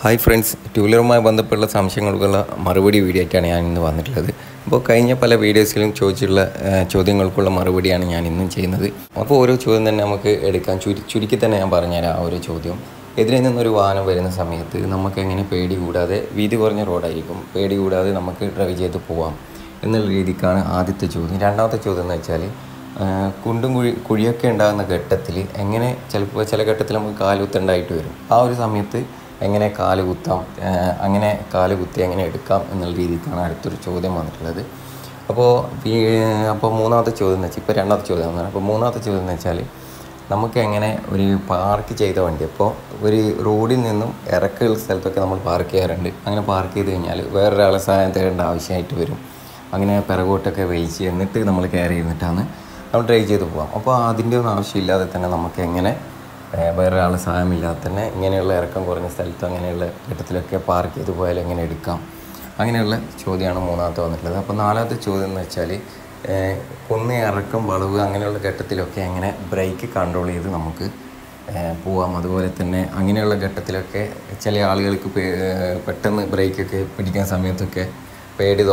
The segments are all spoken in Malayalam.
ഹായ് ഫ്രണ്ട്സ്, ടൂ വീലറുമായി ബന്ധപ്പെട്ടുള്ള സംശയങ്ങൾക്കുള്ള മറുപടി വീഡിയോ ആയിട്ടാണ് ഞാൻ ഇന്ന് വന്നിട്ടുള്ളത്. അപ്പോൾ കഴിഞ്ഞ പല വീഡിയോസിലും ചോദിച്ചിട്ടുള്ള ചോദ്യങ്ങൾക്കുള്ള മറുപടിയാണ് ഞാൻ ഇന്നും ചെയ്യുന്നത്. അപ്പോൾ ഓരോ ചോദ്യം തന്നെ നമുക്ക് എടുക്കാം. ചുരുക്കി തന്നെ ഞാൻ പറഞ്ഞുതരാം. ആ ഒരു ചോദ്യം, എതിരെ നിന്നൊരു വാഹനം വരുന്ന സമയത്ത് നമുക്ക് എങ്ങനെ പേടി കൂടാതെ, വീതി കുറഞ്ഞ റോഡായിരിക്കും, പേടി കൂടാതെ നമുക്ക് ഡ്രൈവ് ചെയ്ത് പോവാം എന്നുള്ള രീതിക്കാണ് ആദ്യത്തെ ചോദ്യം. രണ്ടാമത്തെ ചോദ്യം എന്ന് വെച്ചാൽ, കുണ്ടും കുഴിയൊക്കെ ഉണ്ടാകുന്ന ഘട്ടത്തിൽ എങ്ങനെ, ചിലപ്പോൾ ചില ഘട്ടത്തിൽ നമുക്ക് കാലുകുത്തുണ്ടായിട്ട് വരും. ആ ഒരു സമയത്ത് എങ്ങനെ കാല് കുത്താം, അങ്ങനെ കാല് കുത്തി എങ്ങനെ എടുക്കാം എന്നുള്ള രീതിക്കാണ് അടുത്തൊരു ചോദ്യം വന്നിട്ടുള്ളത്. അപ്പോൾ മൂന്നാമത്തെ ചോദ്യം എന്ന് വെച്ചാൽ, ഇപ്പോൾ രണ്ടാമത്തെ ചോദ്യം വന്നത്. അപ്പോൾ മൂന്നാമത്തെ ചോദ്യം എന്ന് വെച്ചാൽ, നമുക്ക് എങ്ങനെ ഒരു പാർക്ക് ചെയ്ത വണ്ടി, അപ്പോൾ ഒരു റോഡിൽ നിന്നും ഇറക്കുള്ള സ്ഥലത്തൊക്കെ നമ്മൾ പാർക്ക് ചെയ്യാറുണ്ട്. അങ്ങനെ പാർക്ക് ചെയ്ത് കഴിഞ്ഞാൽ വേറൊരാളെ സഹായം തേടേണ്ട ആവശ്യമായിട്ട് വരും. അങ്ങനെ പിറകോട്ടൊക്കെ വലിച്ച് എന്നിട്ട് നമ്മൾ കയറി ചെയ്തിട്ടാണ് നമ്മൾ ഡ്രൈവ് ചെയ്ത് പോകാം. അപ്പോൾ അതിൻ്റെ ഒന്നും ആവശ്യമില്ലാതെ തന്നെ നമുക്ക് എങ്ങനെ വേറെ ആൾ സഹായമില്ലാതെ തന്നെ ഇങ്ങനെയുള്ള ഇറക്കം കുറഞ്ഞ സ്ഥലത്ത് അങ്ങനെയുള്ള ഘട്ടത്തിലൊക്കെ പാർക്ക് ചെയ്ത് പോയാൽ എങ്ങനെ എടുക്കാം, അങ്ങനെയുള്ള ചോദ്യമാണ് മൂന്നാമത്തെ വന്നിട്ടുള്ളത്. അപ്പോൾ നാലാമത്തെ ചോദ്യം എന്ന് വെച്ചാൽ, കുന്ന് ഇറക്കം വളവ് അങ്ങനെയുള്ള ഘട്ടത്തിലൊക്കെ എങ്ങനെ ബ്രേക്ക് കൺട്രോൾ ചെയ്ത് നമുക്ക് പോവാം. അതുപോലെ തന്നെ അങ്ങനെയുള്ള ഘട്ടത്തിലൊക്കെ ചില ആളുകൾക്ക് പെട്ടെന്ന് ബ്രേക്കൊക്കെ പിടിക്കുന്ന സമയത്തൊക്കെ പേടി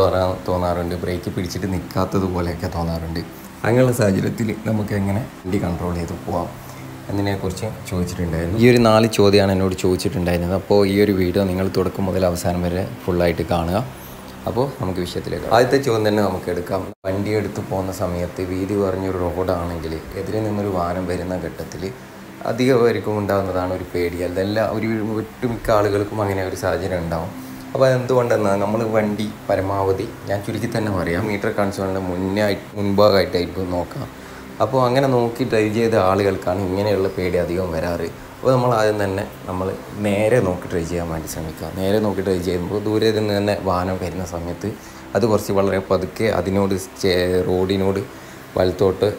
തോന്നാറുണ്ട്, ബ്രേക്ക് പിടിച്ചിട്ട് നിൽക്കാത്തത് പോലെയൊക്കെ തോന്നാറുണ്ട്. അങ്ങനെയുള്ള സാഹചര്യത്തിൽ നമുക്ക് എങ്ങനെ വണ്ടി കൺട്രോൾ ചെയ്ത് പോവാം എന്നതിനെക്കുറിച്ച് ചോദിച്ചിട്ടുണ്ടായിരുന്നു. ഈ ഒരു 4 ചോദ്യമാണ് എന്നോട് ചോദിച്ചിട്ടുണ്ടായിരുന്നത്. അപ്പോൾ ഈ ഒരു വീഡിയോ നിങ്ങൾ തുടക്കം മുതൽ അവസാനം വരെ ഫുള്ളായിട്ട് കാണുക. അപ്പോൾ നമുക്ക് വിഷയത്തിലേക്ക്. ആദ്യത്തെ ചോദ്യം തന്നെ നമുക്ക് എടുക്കാം. വണ്ടി എടുത്ത് പോകുന്ന സമയത്ത് വീതി കുറഞ്ഞൊരു റോഡാണെങ്കിൽ എതിരെ നിന്നൊരു വാഹനം വരുന്ന ഘട്ടത്തിൽ അധികമായിരിക്കും ഉണ്ടാകുന്നതാണ് ഒരു പേടി. അതെല്ലാം ഒട്ടുമിക്ക ആളുകൾക്കും അങ്ങനെ ഒരു സാഹചര്യം ഉണ്ടാകും. അപ്പോൾ അതെന്തുകൊണ്ടെന്നാൽ നമ്മൾ വണ്ടി പരമാവധി, ഞാൻ ചുരുക്കി തന്നെ പറയാം, മീറ്റർ കൺസോളിൻ്റെ മുൻഭാഗമായിട്ടായിരിക്കും നോക്കാം. അപ്പോൾ അങ്ങനെ നോക്കി ഡ്രൈവ് ചെയ്ത ആളുകൾക്കാണ് ഇങ്ങനെയുള്ള പേടി അധികം വരാറ്. അപ്പോൾ നമ്മൾ ആദ്യം തന്നെ നമ്മൾ നേരെ നോക്കി ഡ്രൈവ് ചെയ്യാൻ വേണ്ടി ശ്രമിക്കുക. നേരെ നോക്കി ഡ്രൈവ് ചെയ്യുമ്പോൾ ദൂരെ നിന്ന് തന്നെ വാഹനം വരുന്ന സമയത്ത് അത് കുറച്ച് വളരെ പതുക്കെ അതിനോട് റോഡിനോട് വലത്തോട്ട്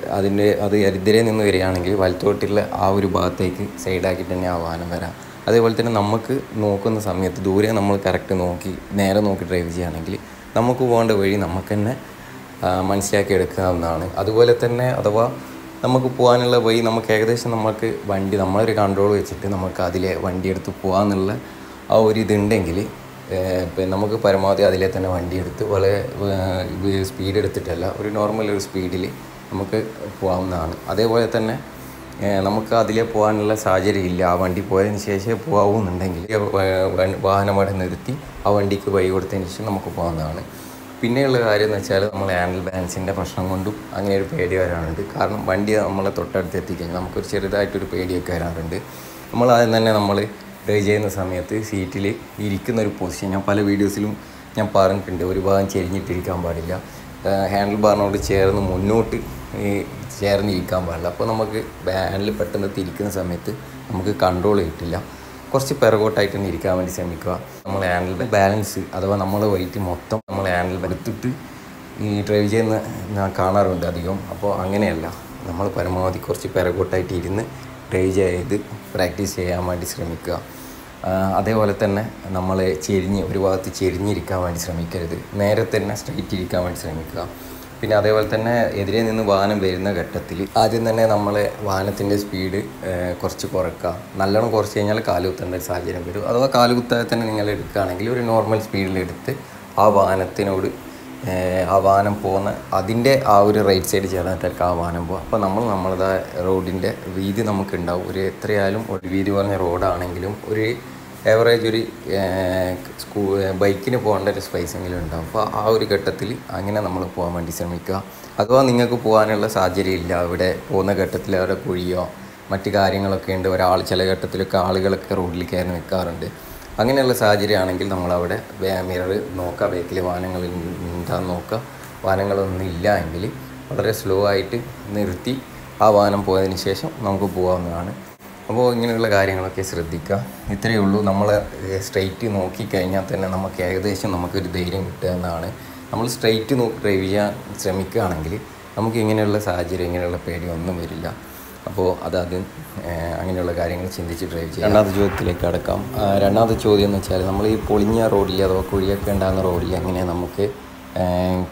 അത് എതിരെ നിന്ന് വരികയാണെങ്കിൽ വലത്തോട്ടുള്ള ആ ഒരു ഭാഗത്തേക്ക് സൈഡാക്കിയിട്ട് തന്നെ ആ വാഹനം വരാം. അതേപോലെ തന്നെ നമുക്ക് നോക്കുന്ന സമയത്ത് ദൂരെ നമ്മൾ കറക്റ്റ് നോക്കി നേരെ നോക്കി ഡ്രൈവ് ചെയ്യുകയാണെങ്കിൽ നമുക്ക് പോകേണ്ട വഴി നമുക്ക് തന്നെ മനസ്സിലാക്കി എടുക്കാവുന്നതാണ്. അതുപോലെ തന്നെ അഥവാ നമുക്ക് പോകാനുള്ള വഴി നമുക്ക് ഏകദേശം നമുക്ക് വണ്ടി നമ്മളൊരു കൺട്രോൾ വെച്ചിട്ട് നമുക്ക് അതിലെ വണ്ടി എടുത്ത് പോകാമെന്നുള്ള ആ ഒരു ഇതുണ്ടെങ്കിൽ നമുക്ക് പരമാവധി അതിലെ തന്നെ വണ്ടി എടുത്ത് വളരെ സ്പീഡ് എടുത്തിട്ടല്ല, ഒരു നോർമൽ ഒരു സ്പീഡിൽ നമുക്ക് പോകാവുന്നതാണ്. അതേപോലെ തന്നെ നമുക്ക് അതിലെ പോകാനുള്ള സാഹചര്യം ഇല്ല, ആ വണ്ടി പോയതിന് ശേഷം പോകാവുന്നുണ്ടെങ്കിൽ വാഹനം അവിടെ നിർത്തി ആ വണ്ടിക്ക് വഴി കൊടുത്തതിന് ശേഷം നമുക്ക് പോകാവുന്നതാണ്. പിന്നെയുള്ള കാര്യം എന്ന് വെച്ചാൽ, നമ്മൾ ഹാൻഡിൽ ബാലൻസിൻ്റെ പ്രശ്നം കൊണ്ടും അങ്ങനെ ഒരു പേടി വരാറുണ്ട്. കാരണം വണ്ടി നമ്മളെ തൊട്ടടുത്ത് എത്തിക്കഴിഞ്ഞാൽ നമുക്കൊരു ചെറുതായിട്ടൊരു പേടിയൊക്കെ വരാറുണ്ട്. നമ്മൾ ആദ്യം തന്നെ നമ്മൾ ഡ്രൈവ് ചെയ്യുന്ന സമയത്ത് സീറ്റിൽ ഇരിക്കുന്ന ഒരു പൊസിഷൻ ഞാൻ പല വീഡിയോസിലും ഞാൻ പറഞ്ഞിട്ടുണ്ട്. ഒരു ഭാഗം ചെരിഞ്ഞിട്ടിരിക്കാൻ പാടില്ല, ഹാൻഡിൽ ബാറിനോട് ചേർന്ന് മുന്നോട്ട് ചേർന്നിരിക്കാൻ പാടില്ല. അപ്പോൾ നമുക്ക് ഹാൻഡിൽ പെട്ടെന്ന് തിരിക്കുന്ന സമയത്ത് നമുക്ക് കൺട്രോൾ കിട്ടില്ല. കുറച്ച് പിറകോട്ടായിട്ട് തന്നെ ഇരിക്കാൻ വേണ്ടി ശ്രമിക്കുക. നമ്മൾ ഹാൻഡിൽ ബാലൻസ് അഥവാ നമ്മളെ വെയിറ്റ് മൊത്തം നമ്മൾ ഹാൻഡിൽ എടുത്തിട്ട് ഈ ഡ്രൈവ് ചെയ്യുന്ന ഞാൻ കാണാറുണ്ട് അധികം. അപ്പോൾ അങ്ങനെയല്ല, നമ്മൾ പരമാവധി കുറച്ച് പിറകോട്ടായിട്ട് ഇരുന്ന് ഡ്രൈവ് ചെയ്ത് പ്രാക്ടീസ് ചെയ്യാൻ വേണ്ടി ശ്രമിക്കുക. അതേപോലെ തന്നെ നമ്മൾ ഒരു ഭാഗത്ത് ചെരിഞ്ഞിരിക്കാൻ വേണ്ടി ശ്രമിക്കരുത്, നേരെ തന്നെ സ്ട്രൈറ്റ് ഇരിക്കാൻ വേണ്ടി ശ്രമിക്കുക. പിന്നെ അതേപോലെ തന്നെ എതിരെ നിന്ന് വാഹനം വരുന്ന ഘട്ടത്തിൽ ആദ്യം തന്നെ നമ്മൾ വാഹനത്തിൻ്റെ സ്പീഡ് കുറച്ച് കുറയ്ക്കുക. നല്ലോണം കുറച്ച് കഴിഞ്ഞാൽ കാലുകുത്തേണ്ട ഒരു സാഹചര്യം വരും. അഥവാ കാലുകുത്താതെ തന്നെ നിങ്ങൾ എടുക്കുകയാണെങ്കിൽ ഒരു നോർമൽ സ്പീഡിലെടുത്ത് ആ വാഹനം പോകുന്ന അതിൻ്റെ ആ ഒരു റൈറ്റ് സൈഡ് ചേർന്നിട്ടൊക്കെ ആ വാഹനം പോകും. അപ്പോൾ നമ്മളതായ റോഡിൻ്റെ വീതി നമുക്കുണ്ടാവും. എത്രയായാലും ഒരു വീതി പറഞ്ഞ റോഡാണെങ്കിലും ഒരു ഏവറേജ് ഒരു ബൈക്കിന് പോകേണ്ട ഒരു സ്പേസെങ്കിലും ഉണ്ടാകും. അപ്പോൾ ആ ഒരു ഘട്ടത്തിൽ അങ്ങനെ നമ്മൾ പോകാൻ വേണ്ടി ശ്രമിക്കുക. അഥവാ നിങ്ങൾക്ക് പോകാനുള്ള സാഹചര്യം ഇല്ല, അവിടെ പോകുന്ന ഘട്ടത്തിൽ അവിടെ കുഴിയോ മറ്റു കാര്യങ്ങളൊക്കെ ഉണ്ട്, ചില ഘട്ടത്തിലൊക്കെ ആളുകളൊക്കെ റോഡിൽ കയറി നിൽക്കാറുണ്ട്. അങ്ങനെയുള്ള സാഹചര്യമാണെങ്കിൽ നമ്മളവിടെ മിറർ നോക്കുക, ബൈക്കിൽ വാഹനങ്ങൾ ഉണ്ടാകുന്ന നോക്കുക. വാഹനങ്ങളൊന്നും ഇല്ല എങ്കിൽ വളരെ സ്ലോ ആയിട്ട് നിർത്തി ആ വാഹനം പോയതിന് ശേഷം നമുക്ക് പോകാവുന്നതാണ്. അപ്പോൾ ഇങ്ങനെയുള്ള കാര്യങ്ങളൊക്കെ ശ്രദ്ധിക്കുക. ഇത്രയേ ഉള്ളൂ. നമ്മൾ സ്ട്രെയിറ്റ് നോക്കിക്കഴിഞ്ഞാൽ തന്നെ നമുക്ക് ഏകദേശം നമുക്കൊരു ധൈര്യം കിട്ടുക എന്നാണ്. നമ്മൾ സ്ട്രെയിറ്റ് നോക്കി ഡ്രൈവ് ചെയ്യാൻ ശ്രമിക്കുകയാണെങ്കിൽ നമുക്ക് ഇങ്ങനെയുള്ള സാഹചര്യം, ഇങ്ങനെയുള്ള പേടിയൊന്നും വരില്ല. അപ്പോൾ അങ്ങനെയുള്ള കാര്യങ്ങൾ ചിന്തിച്ച് ഡ്രൈവ് ചെയ്യാം. രണ്ടാമത്തെ ചോദ്യത്തിലേക്ക് കടക്കാം. രണ്ടാമത്തെ ചോദ്യം എന്ന് വെച്ചാൽ, നമ്മൾ ഈ പൊളിഞ്ഞ റോഡിൽ അഥവാ കുഴിയൊക്കെ ഉണ്ടാകുന്ന റോഡിൽ എങ്ങനെ നമുക്ക്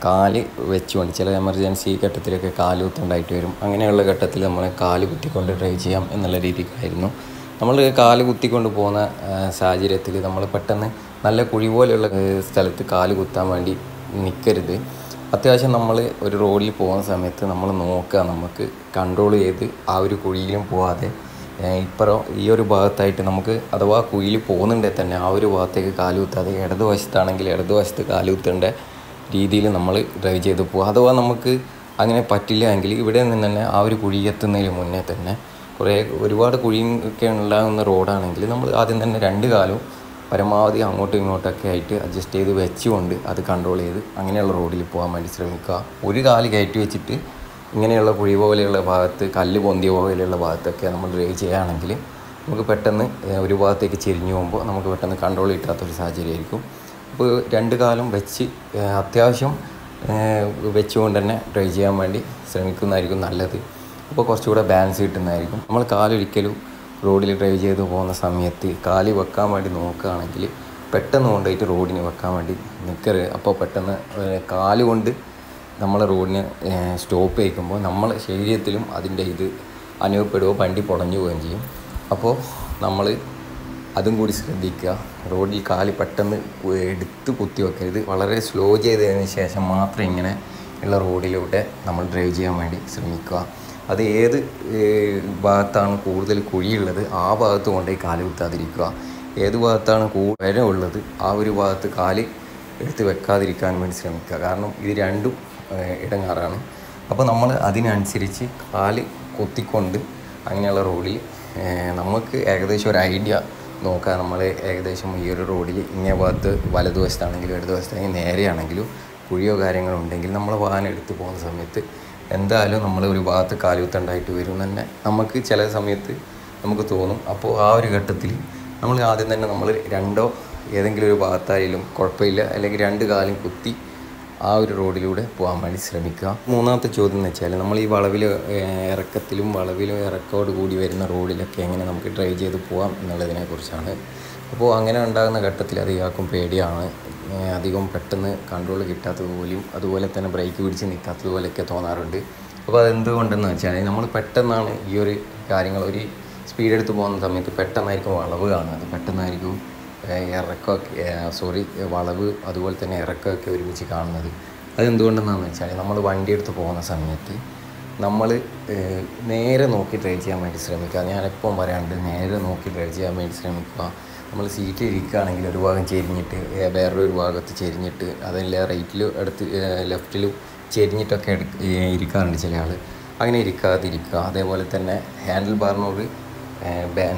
കാല് വെച്ചുകൊണ്ട് ചില എമർജൻസി ഘട്ടത്തിലൊക്കെ കാല് കുത്തുണ്ടായിട്ട് വരും. അങ്ങനെയുള്ള ഘട്ടത്തിൽ നമ്മൾ കാല് കുത്തിക്കൊണ്ട് ഡ്രൈവ് ചെയ്യാം എന്നുള്ള രീതിക്കായിരുന്നു. നമ്മൾ കാല് കുത്തിക്കൊണ്ട് പോകുന്ന സാഹചര്യത്തിൽ നമ്മൾ പെട്ടെന്ന് നല്ല കുഴി പോലെയുള്ള സ്ഥലത്ത് കാല് കുത്താൻ വേണ്ടി നിൽക്കരുത്. അത്യാവശ്യം നമ്മൾ ഒരു റോഡിൽ പോകുന്ന സമയത്ത് നമ്മൾ നോക്കുക, നമുക്ക് കൺട്രോൾ ചെയ്ത് ആ ഒരു കുഴിയിലും പോവാതെ ഇപ്പുറം ഈ ഒരു ഭാഗത്തായിട്ട് നമുക്ക് അഥവാ കുഴിയിൽ പോകുന്നുണ്ടെങ്കിൽ തന്നെ ആ ഒരു ഭാഗത്തേക്ക് കാല് കുത്താതെ ഇടതുവശത്താണെങ്കിൽ ഇടതുവശത്ത് കാല് കുത്തേണ്ട രീതിയിൽ നമ്മൾ ഡ്രൈവ് ചെയ്ത് പോകുക. അഥവാ നമുക്ക് അങ്ങനെ പറ്റില്ല എങ്കിൽ ഇവിടെ നിന്ന് തന്നെ ആ ഒരു കുഴി എത്തുന്നതിന് മുന്നേ തന്നെ ഒരുപാട് കുഴിയൊക്കെ ഉണ്ടാകുന്ന റോഡാണെങ്കിൽ നമ്മൾ ആദ്യം തന്നെ രണ്ട് കാലും പരമാവധി അങ്ങോട്ടും ഇങ്ങോട്ടൊക്കെ ആയിട്ട് അഡ്ജസ്റ്റ് ചെയ്ത് വെച്ചുകൊണ്ട് അത് കൺട്രോൾ ചെയ്ത് അങ്ങനെയുള്ള റോഡിൽ പോകാൻ വേണ്ടി ശ്രമിക്കുക. ഒരു കാല് കയറ്റി വെച്ചിട്ട് ഇങ്ങനെയുള്ള കുഴി പോലെയുള്ള ഭാഗത്ത്, കല്ല് പൊന്തിയ പോലെയുള്ള ഭാഗത്തൊക്കെ നമ്മൾ ഡ്രൈവ് ചെയ്യുകയാണെങ്കിൽ നമുക്ക് പെട്ടെന്ന് ഒരു ഭാഗത്തേക്ക് ചെരിഞ്ഞു പോകുമ്പോൾ നമുക്ക് പെട്ടെന്ന് കൺട്രോൾ കിട്ടാത്തൊരു സാഹചര്യമായിരിക്കും. അപ്പോൾ രണ്ട് കാലും വെച്ച് അത്യാവശ്യം വെച്ചുകൊണ്ട് തന്നെ ഡ്രൈവ് ചെയ്യാൻ വേണ്ടി ശ്രമിക്കുന്നതായിരിക്കും നല്ലത്. അപ്പോൾ കുറച്ചുകൂടെ ബാലൻസ് കിട്ടുന്നതായിരിക്കും. നമ്മൾ കാലൊരിക്കലും റോഡിൽ ഡ്രൈവ് ചെയ്ത് പോകുന്ന സമയത്ത് കാല് വെക്കാൻ വേണ്ടി നോക്കുകയാണെങ്കിൽ പെട്ടെന്ന് കൊണ്ടുപോയിട്ട് റോഡിന് വെക്കാൻ വേണ്ടി നിൽക്കരുത്. അപ്പോൾ പെട്ടെന്ന് കാല് കൊണ്ട് നമ്മൾ റോഡിന് സ്റ്റോപ്പ് ചെയ്യിക്കുമ്പോൾ നമ്മളെ ശരീരത്തിലും അതിൻ്റെ ഇത് അനുഭവപ്പെടുകയോ വണ്ടി പൊളഞ്ഞു പോവുകയും ചെയ്യും. അപ്പോൾ നമ്മൾ അതും കൂടി ശ്രദ്ധിക്കുക. റോഡിൽ കാല് പെട്ടെന്ന് എടുത്ത് കുത്തി വെക്കരുത്. വളരെ സ്ലോ ചെയ്തതിന് ശേഷം മാത്രം ഇങ്ങനെ ഉള്ള റോഡിലൂടെ നമ്മൾ ഡ്രൈവ് ചെയ്യാൻ വേണ്ടി ശ്രമിക്കുക. അത് ഏത് ഭാഗത്താണ് കൂടുതൽ കുഴിയുള്ളത് ആ ഭാഗത്ത് കൊണ്ടുപോയി കാല് കുത്താതിരിക്കുക. ഏത് ഭാഗത്താണ് കൂടുതൽ ഉള്ളത് ആ ഒരു ഭാഗത്ത് കാല് എടുത്ത് വെക്കാതിരിക്കാൻ വേണ്ടി ശ്രമിക്കുക. കാരണം ഇത് രണ്ടും ഇടങ്ങാറാണ്. അപ്പോൾ നമ്മൾ അതിനനുസരിച്ച് കാല് കൊത്തിക്കൊണ്ട് അങ്ങനെയുള്ള റോഡിൽ നമുക്ക് ഏകദേശം ഒരു ഐഡിയ നോക്കാം. നമ്മൾ ഏകദേശം ഈ ഒരു റോഡിൽ ഇങ്ങേ ഭാഗത്ത് വലതുവശത്താണെങ്കിലും ഇടതുവശത്താണെങ്കിലും നേരെയാണെങ്കിലും കുഴിയോ കാര്യങ്ങളോ ഉണ്ടെങ്കിൽ നമ്മൾ വാഹനം എടുത്ത് പോകുന്ന സമയത്ത് എന്തായാലും നമ്മൾ ഒരു ഭാഗത്ത് കാലുകുത്തുണ്ടായിട്ട് വരും തന്നെ നമുക്ക് ചില സമയത്ത് നമുക്ക് തോന്നും. അപ്പോൾ ആ ഒരു ഘട്ടത്തിൽ നമ്മൾ ആദ്യം തന്നെ നമ്മൾ രണ്ടോ ഏതെങ്കിലും ഒരു ഭാഗത്തായാലും കുഴപ്പമില്ല, അല്ലെങ്കിൽ രണ്ട് കാലും കുത്തി ആ ഒരു റോഡിലൂടെ പോകാൻ വേണ്ടി ശ്രമിക്കുക. മൂന്നാമത്തെ ചോദ്യം എന്ന് വെച്ചാൽ നമ്മൾ ഈ ഇറക്കത്തിലും വളവിലും ഇറക്കോട് കൂടി വരുന്ന റോഡിലൊക്കെ എങ്ങനെ നമുക്ക് ഡ്രൈവ് ചെയ്ത് പോകാം എന്നുള്ളതിനെക്കുറിച്ചാണ്. അപ്പോൾ അങ്ങനെ ഉണ്ടാകുന്ന ഘട്ടത്തിൽ അത് ഇയാൾക്കും പേടിയാണ്. അധികം പെട്ടെന്ന് കൺട്രോൾ കിട്ടാത്തതുപോലെയും അതുപോലെ തന്നെ ബ്രേക്ക് പിടിച്ച് നിൽക്കാത്തതുപോലെയൊക്കെ തോന്നാറുണ്ട്. അപ്പോൾ അതെന്തുകൊണ്ടെന്ന് വെച്ചാൽ നമ്മൾ പെട്ടെന്നാണ് ഈ ഒരു കാര്യങ്ങൾ ഒരു സ്പീഡ് എടുത്ത് പോകുന്ന സമയത്ത് പെട്ടെന്നായിരിക്കും വളവ് കാണുന്നത്, പെട്ടെന്നായിരിക്കും വളവ് അതുപോലെ തന്നെ ഇറക്കമൊക്കെ ഒരുമിച്ച് കാണുന്നത്. അതെന്തുകൊണ്ടെന്നാണെന്ന് വെച്ചാൽ നമ്മൾ വണ്ടി എടുത്ത് പോകുന്ന സമയത്ത് നമ്മൾ നേരെ നോക്കി ഡ്രൈവ് ചെയ്യാൻ വേണ്ടി ശ്രമിക്കുക. ഞാനെപ്പം പറയാണ്ട് നേരെ നോക്കി ഡ്രൈവ് ചെയ്യാൻ വേണ്ടി ശ്രമിക്കുക. നമ്മൾ സീറ്റിൽ ഇരിക്കുകയാണെങ്കിൽ ഒരു ഭാഗം ചെരിഞ്ഞിട്ട് വേറൊരു ഭാഗത്ത് ചെരിഞ്ഞിട്ട് അതെല്ലാം റൈറ്റിലും ലെഫ്റ്റിലും ചെരിഞ്ഞിട്ടൊക്കെ ഇരിക്കാറുണ്ട് ചില ആൾ. അങ്ങനെ ഇരിക്കാതിരിക്കുക. അതേപോലെ തന്നെ ഹാൻഡിൽ ബാറിനോട്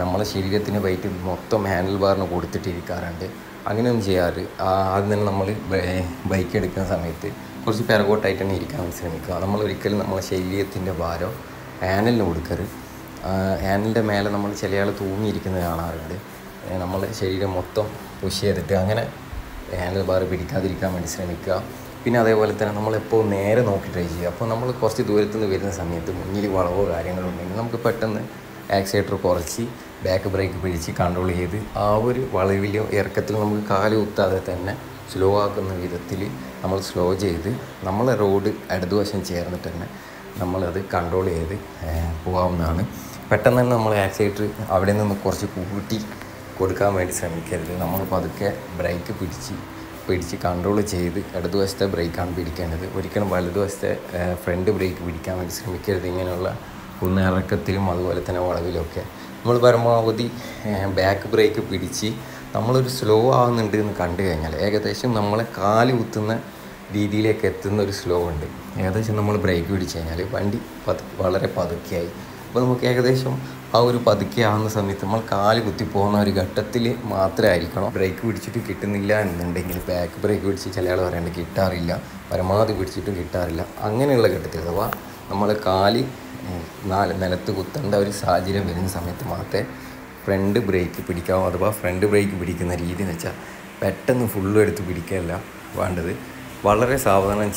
നമ്മളെ ശരീരത്തിന് വെയിറ്റ് മൊത്തം ഹാൻഡിൽ ബാറിന് കൊടുത്തിട്ടിരിക്കാറുണ്ട്. അങ്ങനെയൊന്നും ചെയ്യാറ്. ആദ്യം തന്നെ നമ്മൾ ബൈക്ക് എടുക്കുന്ന സമയത്ത് കുറച്ച് പിറകോട്ടായിട്ട് തന്നെ ഇരിക്കാൻ വേണ്ടി ശ്രമിക്കുക. നമ്മൾ ഒരിക്കലും നമ്മളെ ശരീരത്തിൻ്റെ ഭാരം ഹാൻഡിലിന് കൊടുക്കരുത്. ഹാൻഡിലിൻ്റെ മേലെ നമ്മൾ ചില ആൾ തൂങ്ങിയിരിക്കുന്നത് കാണാറുണ്ട്. നമ്മൾ ശരീരം മൊത്തം പുഷ് ചെയ്തിട്ട് അങ്ങനെ ഹാൻഡിൽ ബാർ പിടിക്കാതിരിക്കാൻ വേണ്ടി ശ്രമിക്കുക. പിന്നെ അതേപോലെ തന്നെ നമ്മളെപ്പോൾ നേരെ നോക്കി ഡ്രൈവ് ചെയ്യുക. അപ്പോൾ നമ്മൾ കുറച്ച് ദൂരത്തു നിന്ന് വരുന്ന സമയത്ത് മുന്നിൽ വളവോ കാര്യങ്ങളുണ്ടെങ്കിൽ നമുക്ക് പെട്ടെന്ന് ആക്സിലേറ്റർ കുറച്ച് ബാക്ക് ബ്രേക്ക് പിടിച്ച് കൺട്രോൾ ചെയ്ത് ആ ഒരു വളവിലോ ഇറക്കത്തിലോ നമുക്ക് കാല് കുത്താതെ തന്നെ സ്ലോ ആക്കുന്ന വിധത്തിൽ നമ്മൾ സ്ലോ ചെയ്ത് നമ്മളെ റോഡ് ഇടതുവശം ചേർന്നിട്ട് തന്നെ നമ്മളത് കൺട്രോൾ ചെയ്ത് പോകാവുന്നതാണ്. പെട്ടെന്ന് തന്നെ നമ്മൾ ആക്സിലേറ്റർ അവിടെ നിന്ന് കുറച്ച് കൂട്ടി കൊടുക്കാൻ വേണ്ടി ശ്രമിക്കരുത്. നമ്മൾ പതുക്കെ ബ്രേക്ക് പിടിച്ച് കൺട്രോൾ ചെയ്ത് ഇടതുവശത്തെ ബ്രേക്കാണ് പിടിക്കേണ്ടത്. ഒരിക്കലും വലതുവശത്തെ ഫ്രണ്ട് ബ്രേക്ക് പിടിക്കാൻ വേണ്ടി ശ്രമിക്കരുത്. ഇങ്ങനെയുള്ള ഇറക്കത്തിലും അതുപോലെ തന്നെ വളവിലൊക്കെ നമ്മൾ പരമാവധി ബാക്ക് ബ്രേക്ക് പിടിച്ച് നമ്മളൊരു സ്ലോ ആകുന്നുണ്ട് എന്ന് കണ്ടു കഴിഞ്ഞാൽ ഏകദേശം നമ്മളെ കാല് കുത്തുന്ന രീതിയിലേക്ക് എത്തുന്ന ഒരു സ്ലോ ഉണ്ട്. ഏകദേശം നമ്മൾ ബ്രേക്ക് പിടിച്ച് കഴിഞ്ഞാൽ വണ്ടി വളരെ പതുക്കെയായി. അപ്പോൾ നമുക്ക് ഏകദേശം ആ ഒരു പതുക്കെ ആകുന്ന സമയത്ത് നമ്മൾ കാല് കുത്തി പോകുന്ന ഒരു ഘട്ടത്തിൽ മാത്രമായിരിക്കണം. ബ്രേക്ക് പിടിച്ചിട്ട് കിട്ടുന്നില്ല എന്നുണ്ടെങ്കിൽ ബാക്ക് ബ്രേക്ക് പിടിച്ച് ചില ആൾ പറയേണ്ടത് കിട്ടാറില്ല, പരമാവധി പിടിച്ചിട്ടും കിട്ടാറില്ല. അങ്ങനെയുള്ള ഘട്ടത്തിൽ അഥവാ നമ്മൾ കാല് നിലത്ത് കുത്തേണ്ട ഒരു സാഹചര്യം വരുന്ന സമയത്ത് മാത്രമേ ഫ്രണ്ട് ബ്രേക്ക് പിടിക്കാവൂ. അഥവാ ഫ്രണ്ട് ബ്രേക്ക് പിടിക്കുന്ന രീതി എന്ന് വെച്ചാൽ പെട്ടെന്ന് ഫുള്ളും എടുത്ത് പിടിക്കുകയല്ല വേണ്ടത്. വളരെ സാവധാനം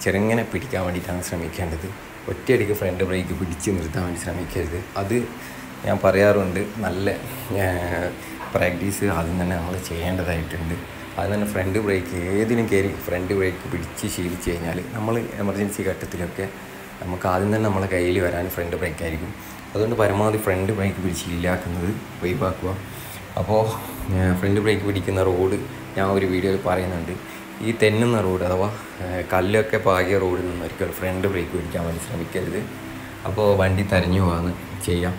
ചെറുങ്ങനെ പിടിക്കാൻ വേണ്ടിയിട്ടാണ് ശ്രമിക്കേണ്ടത്. ഒറ്റയടിക്ക് ഫ്രണ്ട് ബ്രേക്ക് പിടിച്ച് നിർത്താൻ വേണ്ടി ശ്രമിക്കരുത്. അത് ഞാൻ പറയാറുണ്ട്, നല്ല പ്രാക്ടീസ് ആദ്യം തന്നെ നമ്മൾ ചെയ്യേണ്ടതായിട്ടുണ്ട്. അത് തന്നെ ഫ്രണ്ട് ബ്രേക്ക് ഏതിനും കയറി ഫ്രണ്ട് ബ്രേക്ക് പിടിച്ച് ശീലിച്ച് കഴിഞ്ഞാൽ നമ്മൾ എമർജൻസി ഘട്ടത്തിലൊക്കെ നമുക്ക് ആദ്യം തന്നെ നമ്മളെ കയ്യിൽ വരാൻ ഫ്രണ്ട് ബ്രേക്ക് ആയിരിക്കും. അതുകൊണ്ട് പരമാവധി ഫ്രണ്ട് ബ്രേക്ക് പിടിച്ച് ശീലമാക്കുന്നത് ഒഴിവാക്കുക. അപ്പോൾ ഫ്രണ്ട് ബ്രേക്ക് പിടിക്കുന്ന റോഡ് ഞാൻ ഒരു വീഡിയോയിൽ പറയുന്നുണ്ട്. ഈ തെന്നുന്ന റോഡ് അഥവാ കല്ലൊക്കെ പാകിയ റോഡിൽ നിന്ന് ഒരിക്കലും ഫ്രണ്ട് ബ്രേക്ക് പിടിക്കാൻ വേണ്ടി ശ്രമിക്കരുത്. അപ്പോൾ വണ്ടി തരഞ്ഞു പോകാമെന്ന് ചെയ്യാം.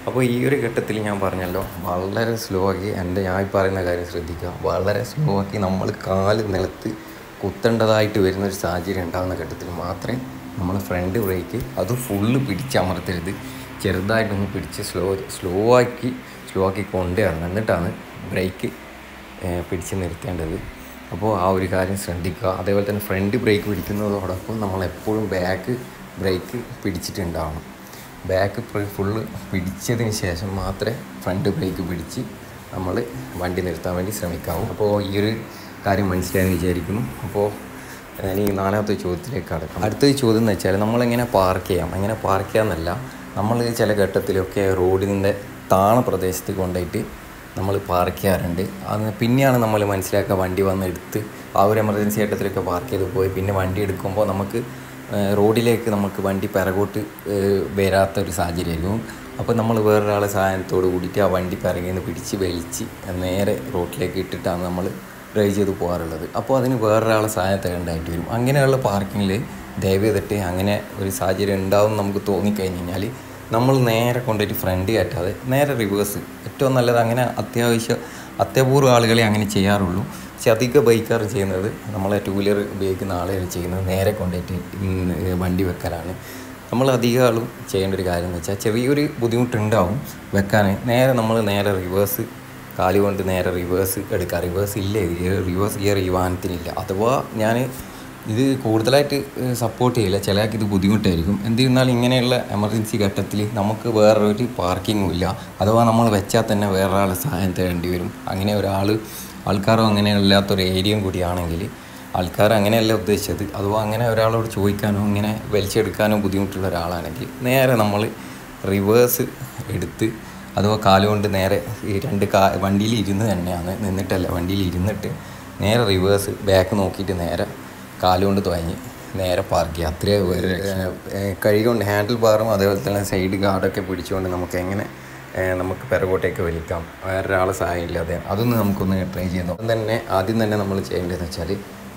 അപ്പോൾ ഈ ഒരു ഘട്ടത്തിൽ ഞാൻ പറഞ്ഞല്ലോ, വളരെ സ്ലോ ആക്കി ഞാൻ പറയുന്ന കാര്യം ശ്രദ്ധിക്കുക. വളരെ സ്ലോ ആക്കി നമ്മൾ കാല് നിലത്ത് കുത്തേണ്ടതായിട്ട് വരുന്നൊരു സാഹചര്യം ഉണ്ടാകുന്ന ഘട്ടത്തിൽ മാത്രമേ നമ്മൾ ഫ്രണ്ട് ബ്രേക്ക് അത് ഫുള്ള് പിടിച്ചമർത്തരുത്. ചെറുതായിട്ടൊന്ന് പിടിച്ച് സ്ലോ ആക്കി കൊണ്ടുവരണം. എന്നിട്ടാണ് ബ്രേക്ക് പിടിച്ച് നിർത്തേണ്ടത്. അപ്പോൾ ആ ഒരു കാര്യം ശ്രദ്ധിക്കുക. അതേപോലെ തന്നെ ഫ്രണ്ട് ബ്രേക്ക് പിടിക്കുന്നതോടൊപ്പം നമ്മളെപ്പോഴും ബാക്ക് ബ്രേക്ക് പിടിച്ചിട്ടുണ്ടാവണം. ബാക്ക് ഫുള്ള് പിടിച്ചതിന് ശേഷം മാത്രമേ ഫ്രണ്ട് ബ്രേക്ക് പിടിച്ച് നമ്മൾ വണ്ടി നിർത്താൻ വേണ്ടി ശ്രമിക്കാവൂ. അപ്പോൾ ഈ ഒരു കാര്യം മനസ്സിലായെന്ന് വിചാരിക്കുന്നു. അപ്പോൾ ഞാൻ ഈ 4ാമത്തെ ചോദ്യത്തിലേക്ക് കടക്കാം. അടുത്തൊരു ചോദ്യം എന്ന് വെച്ചാൽ നമ്മളെങ്ങനെ പാർക്ക് ചെയ്യാം. എങ്ങനെ പാർക്ക് ചെയ്യാമെന്നല്ല, നമ്മൾ ചില ഘട്ടത്തിലൊക്കെ റോഡിൻ്റെ താണ പ്രദേശത്ത് കൊണ്ടുപോയിട്ട് നമ്മൾ പാർക്ക് ചെയ്യാറുണ്ട്. അത് പിന്നെയാണ് നമ്മൾ മനസ്സിലാക്കുക വണ്ടി വന്ന് എടുത്ത് ആ ഒരു എമർജൻസി ഘട്ടത്തിലൊക്കെ പാർക്ക് ചെയ്ത് പോയി പിന്നെ വണ്ടി എടുക്കുമ്പോൾ നമുക്ക് റോഡിലേക്ക് നമുക്ക് വണ്ടി പിറകോട്ട് വരാത്തൊരു സാഹചര്യമായിരിക്കും. അപ്പോൾ നമ്മൾ വേറൊരാളെ സഹായത്തോട് കൂടിയിട്ട് ആ വണ്ടി പിറകിൽ നിന്ന് പിടിച്ച് വലിച്ച് നേരെ റോഡിലേക്ക് ഇട്ടിട്ടാണ് നമ്മൾ ഡ്രൈവ് ചെയ്ത് പോകാറുള്ളത്. അപ്പോൾ അതിന് വേറൊരാളെ സഹായം തേടേണ്ടതായിട്ട് വരും. അങ്ങനെയുള്ള പാർക്കിങ്ങിൽ ദയവ് ചെയ്തിട്ട് അങ്ങനെ ഒരു സാഹചര്യം ഉണ്ടാവും നമുക്ക് തോന്നിക്കഴിഞ്ഞ് കഴിഞ്ഞാൽ നമ്മൾ നേരെ കൊണ്ടുപോയിട്ട് ഫ്രണ്ട് കയറ്റാതെ നേരെ റിവേഴ്സ്, ഏറ്റവും നല്ലത്. അങ്ങനെ അത്യപൂർവ ആളുകളെ അങ്ങനെ ചെയ്യാറുള്ളൂ. പക്ഷെ അധിക ബൈക്കാർ ചെയ്യുന്നത്, നമ്മളെ 2 വീലർ ഉപയോഗിക്കുന്ന ആളുകൾ ചെയ്യുന്നത് നേരെ കൊണ്ടുപോയിട്ട് വണ്ടി വെക്കലാണ്. നമ്മൾ അധികം ആളും ചെയ്യേണ്ട ഒരു കാര്യം എന്ന് വെച്ചാൽ ചെറിയൊരു ബുദ്ധിമുട്ടുണ്ടാവും വെക്കാൻ. നമ്മൾ നേരെ റിവേഴ്സ് കാലുകൊണ്ട് നേരെ റിവേഴ്സ് എടുക്കുക. റിവേഴ്സ് ഇല്ല, റിവേഴ്സ് ഗിയർ ഈ വാഹനത്തിനില്ല. അഥവാ ഞാൻ ഇത് കൂടുതലായിട്ട് സപ്പോർട്ട് ചെയ്യില്ല, ചിലർക്ക് ഇത് ബുദ്ധിമുട്ടായിരിക്കും. എന്നിരുന്നാലും ഇങ്ങനെയുള്ള എമർജൻസി ഘട്ടത്തിൽ നമുക്ക് വേറൊരു പാർക്കിങ്ങും ഇല്ല. അഥവാ നമ്മൾ വെച്ചാൽ തന്നെ വേറൊരാളെ സഹായം തേടേണ്ടി വരും. അങ്ങനെ ആൾക്കാരോ അങ്ങനെ ഇല്ലാത്തൊരു ഏരിയയും കൂടിയാണെങ്കിൽ, ആൾക്കാർ അങ്ങനെയല്ല ഉദ്ദേശിച്ചത്, അഥവാ അങ്ങനെ ഒരാളോട് ചോദിക്കാനോ ഇങ്ങനെ വലിച്ചെടുക്കാനോ ബുദ്ധിമുട്ടുള്ള ഒരാളാണെങ്കിൽ നേരെ നമ്മൾ റിവേഴ്സ് എടുത്ത്, അഥവാ കാലുകൊണ്ട് നേരെ ഈ 2 വണ്ടിയിൽ ഇരുന്ന് തന്നെയാണ്, നിന്നിട്ടല്ല, വണ്ടിയിൽ ഇരുന്നിട്ട് നേരെ റിവേഴ്സ് ബാക്ക് നോക്കിയിട്ട് നേരെ കാലുകൊണ്ട് തുഴഞ്ഞ് നേരെ പാർക്ക് ചെയ്യുക. അത്രേ കൈകൊണ്ട് ഹാൻഡിൽ ബാറും അതേപോലെ തന്നെ സൈഡ് ഗാർഡൊക്കെ പിടിച്ചുകൊണ്ട് നമുക്ക് പിറകോട്ടേക്ക് വലിക്കാം, വേറൊരാളെ സഹായം ഇല്ലാതെ. അതൊന്ന് നമുക്കൊന്ന് ട്രൈ ചെയ്തു. ആദ്യം തന്നെ നമ്മൾ ചെയ്യേണ്ടതെന്ന് വെച്ചാൽ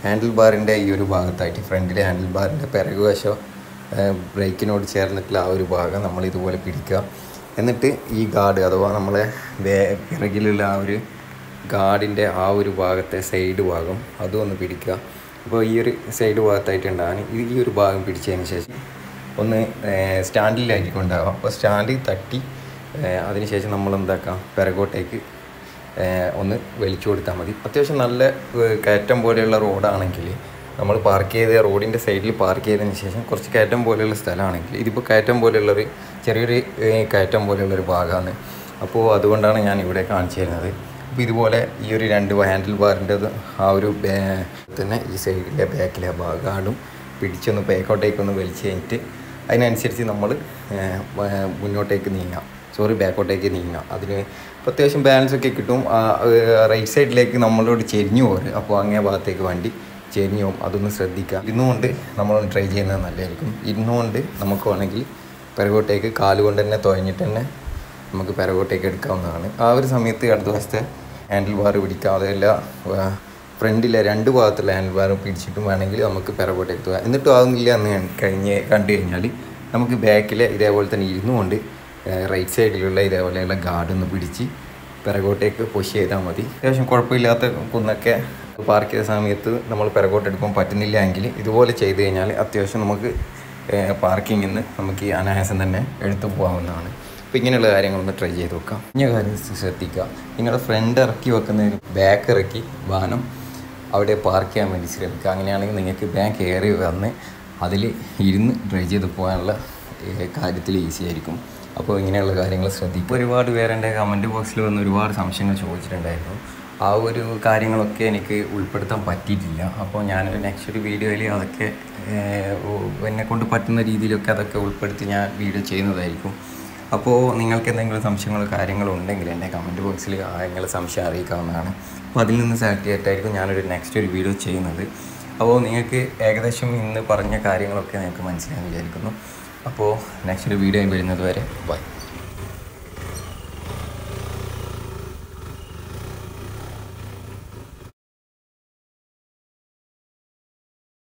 ഹാൻഡിൽ ബാറിൻ്റെ ഈ ഒരു ഭാഗത്തായിട്ട് ഫ്രണ്ടിലെ ഹാൻഡിൽ ബാറിൻ്റെ പിറകുവശം ബ്രേക്കിനോട് ചേർന്നിട്ടുള്ള ആ ഒരു ഭാഗം നമ്മൾ ഇതുപോലെ പിടിക്കുക. എന്നിട്ട് ഈ ഗാർഡ് അഥവാ നമ്മളെ പിറകിലുള്ള ആ ഒരു ഗാർഡിൻ്റെ ആ ഒരു ഭാഗത്തെ സൈഡ് ഭാഗം അതും ഒന്ന് പിടിക്കുക. അപ്പോൾ ഈ ഒരു സൈഡ് ഭാഗത്തായിട്ടുണ്ടാകാൻ ഈ ഒരു ഭാഗം പിടിച്ചതിന് ശേഷം ഒന്ന് സ്റ്റാൻഡിലായിരിക്കും ഉണ്ടാകുക. അപ്പോൾ സ്റ്റാൻഡിൽ തട്ടി അതിനുശേഷം നമ്മൾ എന്താക്കാം, പിറകോട്ടേക്ക് ഒന്ന് വലിച്ചു കൊടുത്താൽ മതി. അത്യാവശ്യം നല്ല കയറ്റം പോലെയുള്ള റോഡാണെങ്കിൽ നമ്മൾ പാർക്ക് ചെയ്ത റോഡിൻ്റെ സൈഡിൽ പാർക്ക് ചെയ്തതിന് ശേഷം കുറച്ച് കയറ്റം പോലെയുള്ള സ്ഥലമാണെങ്കിൽ, ഇതിപ്പോൾ കയറ്റം പോലെയുള്ളൊരു ചെറിയൊരു കയറ്റം പോലെയുള്ളൊരു ഭാഗമാണ്. അപ്പോൾ അതുകൊണ്ടാണ് ഞാൻ ഇവിടെ കാണിച്ചു തരുന്നത്. അപ്പോൾ ഇതുപോലെ ഈ ഒരു 2 ഹാൻഡിൽ ബാറിൻ്റെത് ആ ഒരു തന്നെ ഈ സൈഡിലെ ബാക്കിലെ ഭാഗം പിടിച്ചൊന്ന് ബാക്കോട്ടേക്കൊന്ന് വലിച്ചു കഴിഞ്ഞിട്ട് അതിനനുസരിച്ച് നമ്മൾ ബാക്കോട്ടേക്ക് നീങ്ങാം. അതിന് അത്യാവശ്യം ബാലൻസൊക്കെ കിട്ടും. റൈറ്റ് സൈഡിലേക്ക് നമ്മളോട് ചെരിഞ്ഞു പോരും. അപ്പോൾ അങ്ങേ ഭാഗത്തേക്ക് വണ്ടി ചെരിഞ്ഞു പോകും. അതൊന്ന് ശ്രദ്ധിക്കുക. ഇരുന്നുകൊണ്ട് നമ്മളൊന്ന് ട്രൈ ചെയ്യുന്നത് നല്ലതായിരിക്കും. ഇരുന്നുകൊണ്ട് നമുക്ക് വേണമെങ്കിൽ പിറകോട്ടേക്ക് കാലുകൊണ്ട് തന്നെ തുഴഞ്ഞിട്ട് തന്നെ നമുക്ക് പിറകോട്ടേക്ക് എടുക്കാവുന്നതാണ്. ആ ഒരു സമയത്ത് അടുത്ത വശത്തെ ഹാൻഡിൽ ബാർ പിടിക്കാതെ ഫ്രണ്ടിലെ 2 ഭാഗത്തുള്ള ഹാൻഡിൽ ബാർ പിടിച്ചിട്ടും വേണമെങ്കിൽ നമുക്ക് പിറകോട്ടേക്ക് തുക. എന്നിട്ടും ആകുന്നില്ല എന്ന് കണ്ടു കഴിഞ്ഞാൽ നമുക്ക് ബാക്കിലെ ഇതേപോലെ തന്നെ ഇരുന്നുകൊണ്ട് റൈറ്റ് സൈഡിലുള്ള ഇതേപോലെയുള്ള ഗാർഡൊന്ന് പിടിച്ച് പിറകോട്ടേക്ക് പുഷ് ചെയ്താൽ മതി. അത്യാവശ്യം കുഴപ്പമില്ലാത്ത കുന്നൊക്കെ പാർക്ക് ചെയ്ത സമയത്ത് നമ്മൾ പിറകോട്ടെടുക്കാൻ പറ്റുന്നില്ല എങ്കിൽ ഇതുപോലെ ചെയ്ത് കഴിഞ്ഞാൽ അത്യാവശ്യം നമുക്ക് പാർക്കിങ്ങിൽ നിന്ന് നമുക്ക് ഈ അനായാസം തന്നെ എടുത്തു പോകാവുന്നതാണ്. അപ്പോൾ ഇങ്ങനെയുള്ള കാര്യങ്ങളൊന്ന് ട്രൈ ചെയ്ത് നോക്കാം. ഇങ്ങനെ കാര്യം ശ്രദ്ധിക്കുക, നിങ്ങളുടെ ഫ്രണ്ട് ഇറക്കി വെക്കുന്നതിന് ബാക്ക് ഇറക്കി വാഹനം അവിടെ പാർക്ക് ചെയ്യാൻ വേണ്ടി ശ്രമിക്കുക. അങ്ങനെയാണെങ്കിൽ നിങ്ങൾക്ക് ബാക്ക് കയറി വന്ന് അതിൽ ഇരുന്ന് ഡ്രൈവ് ചെയ്ത് പോകാനുള്ള കാര്യത്തിൽ ഈസി ആയിരിക്കും. അപ്പോൾ ഇങ്ങനെയുള്ള കാര്യങ്ങൾ ശ്രദ്ധിക്കുക. ഒരുപാട് പേര് എൻ്റെ കമൻറ്റ് ബോക്സിൽ വന്ന് ഒരുപാട് സംശയങ്ങൾ ചോദിച്ചിട്ടുണ്ടായിരുന്നു. ആ ഒരു കാര്യങ്ങളൊക്കെ എനിക്ക് ഉൾപ്പെടുത്താൻ പറ്റിയിട്ടില്ല. അപ്പോൾ ഞാനൊരു നെക്സ്റ്റ് വീഡിയോയിൽ അതൊക്കെ എന്നെക്കൊണ്ട് പറ്റുന്ന രീതിയിലൊക്കെ അതൊക്കെ ഉൾപ്പെടുത്തി ഞാൻ വീഡിയോ ചെയ്യുന്നതായിരിക്കും. അപ്പോൾ നിങ്ങൾക്ക് എന്തെങ്കിലും സംശയങ്ങളോ കാര്യങ്ങളോ ഉണ്ടെങ്കിൽ എൻ്റെ കമൻറ്റ് ബോക്സിൽ നിങ്ങൾ സംശയം അറിയിക്കാവുന്നതാണ്. അപ്പോൾ അതിൽ നിന്ന് സെലക്ട് ചെയ്തിട്ടായിരിക്കും ഞാനൊരു നെക്സ്റ്റ് ഒരു വീഡിയോ ചെയ്യുന്നത്. അപ്പോൾ നിങ്ങൾക്ക് ഏകദേശം ഇന്ന് പറഞ്ഞ കാര്യങ്ങളൊക്കെ നിങ്ങൾക്ക് മനസ്സിലായെന്ന് വിചാരിക്കുന്നു. അപ്പോൾ നെക്സ്റ്റ് ഒരു വീഡിയോ വരുന്നത് വരെ ബൈ.